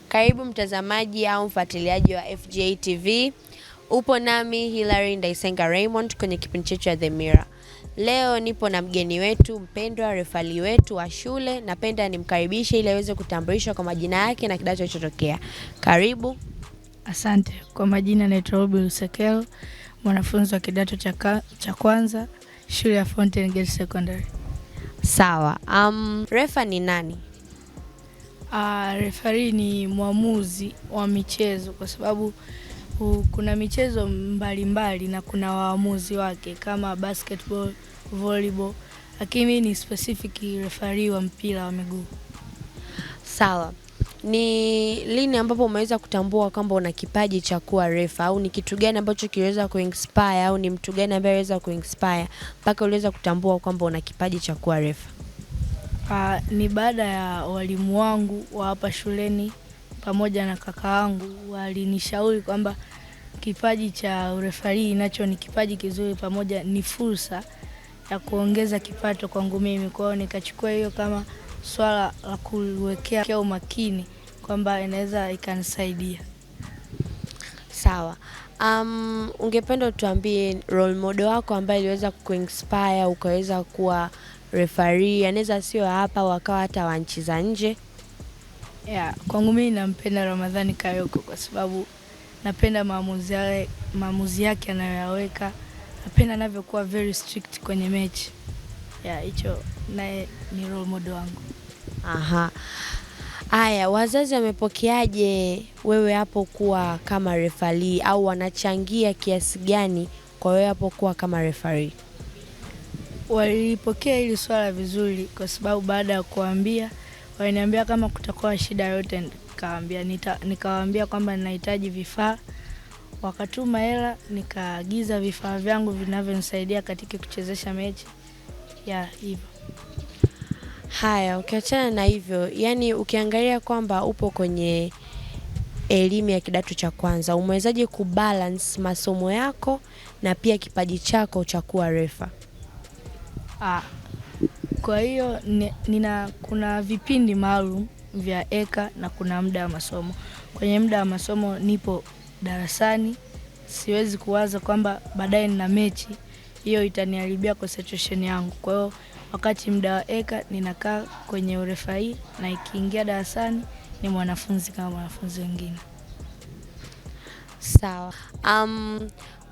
Karibu mtazamaji au mfuatiliaji wa FGA TV. Upo nami Hilary Ndaisenga Raymond kwenye kipindi chetu cha The Mirror. Leo nipo na mgeni wetu mpendwa, refali wetu wa shule. Napenda nimkaribishe ili aweze kutambulishwa kwa majina yake na kidato alichotokea. Karibu. Asante. Kwa majina naitwa Robi Lusekelo, mwanafunzi wa kidato cha kwanza, shule ya Fountain Gate Secondary. Sawa. Refa ni nani? Referee ni mwamuzi wa michezo, kwa sababu kuna michezo mbalimbali na kuna waamuzi wake kama basketball, volleyball, lakini ni specific referee wa mpira wa miguu. Sawa. Ni lini ambapo umeweza kutambua kwamba una kipaji cha kuwa refa, au ni kitu gani ambacho kiliweza kuinspire, au ni mtu gani ambaye aliweza kuinspire mpaka uliweza kutambua kwamba una kipaji cha kuwa refa? Ni baada ya walimu wangu wa hapa shuleni pamoja na kaka wangu walinishauri kwamba kipaji cha urefarii nacho ni kipaji kizuri, pamoja ni fursa ya kuongeza kipato kwangu mimi. Kwa hiyo nikachukua hiyo kama swala la kuwekea umakini kwamba inaweza ikanisaidia. Sawa. Ungependa utuambie role model wako ambaye aliweza kuinspire ukaweza kuwa referee, anaweza sio hapa wakawa hata wa nchi za nje? Kwangu mimi nampenda Ramadhani Kayoko kwa sababu napenda maamuzi yake anayoyaweka. Napenda anavyokuwa very strict kwenye mechi. Hicho naye ni role model wangu. Haya, wazazi wamepokeaje wewe hapo kuwa kama referee, au wanachangia kiasi gani kwa wewe hapo kuwa kama referee? Walipokea hili swala vizuri, kwa sababu baada ya kuambia waliniambia kama kutakuwa shida yote, nikawaambia kwamba ninahitaji vifaa. Wakatuma hela, nikaagiza vifaa vyangu vinavyonisaidia katika kuchezesha mechi. Hivyo. Haya, ukiachana na hivyo, yani ukiangalia kwamba upo kwenye elimu ya kidato cha kwanza, umewezaje kubalance masomo yako na pia kipaji chako cha kuwa refa? Kwa hiyo kuna vipindi maalum vya eka na kuna muda wa masomo. Kwenye muda wa masomo nipo darasani, siwezi kuwaza kwamba baadaye nina mechi, hiyo itaniharibia concentration yangu. Kwa hiyo wakati muda wa eka ninakaa kwenye urefarii, na ikiingia darasani ni mwanafunzi kama wanafunzi wengine. Sawa.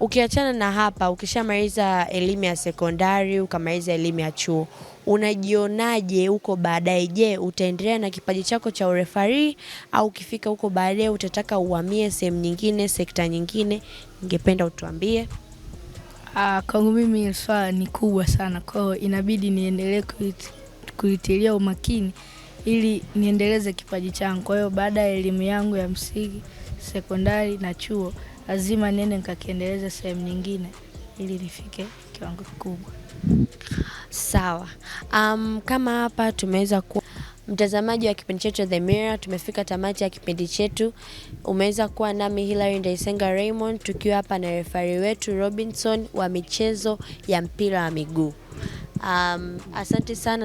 Ukiachana na hapa, ukishamaliza elimu ya sekondari, ukamaliza elimu ya chuo, unajionaje huko baadaye? Je, utaendelea na kipaji chako cha urefarii, au ukifika huko baadaye utataka uhamie sehemu nyingine, sekta nyingine? Ningependa utuambie. Kwangu mimi swala ni kubwa sana, kwa hiyo inabidi niendelee kuitilia umakini ili niendeleze kipaji changu. Kwa hiyo baada ya elimu yangu ya msingi, sekondari na chuo, lazima niende nikakiendeleze sehemu nyingine ili nifike kiwango kikubwa. Sawa. Kama hapa tumeweza kuwa mtazamaji wa kipindi chetu The Mirror, tumefika tamati ya kipindi chetu. Umeweza kuwa nami Hilary Ndaisenga Raymond, tukiwa hapa na referee wetu Robinson wa michezo ya mpira wa miguu. Asante sana.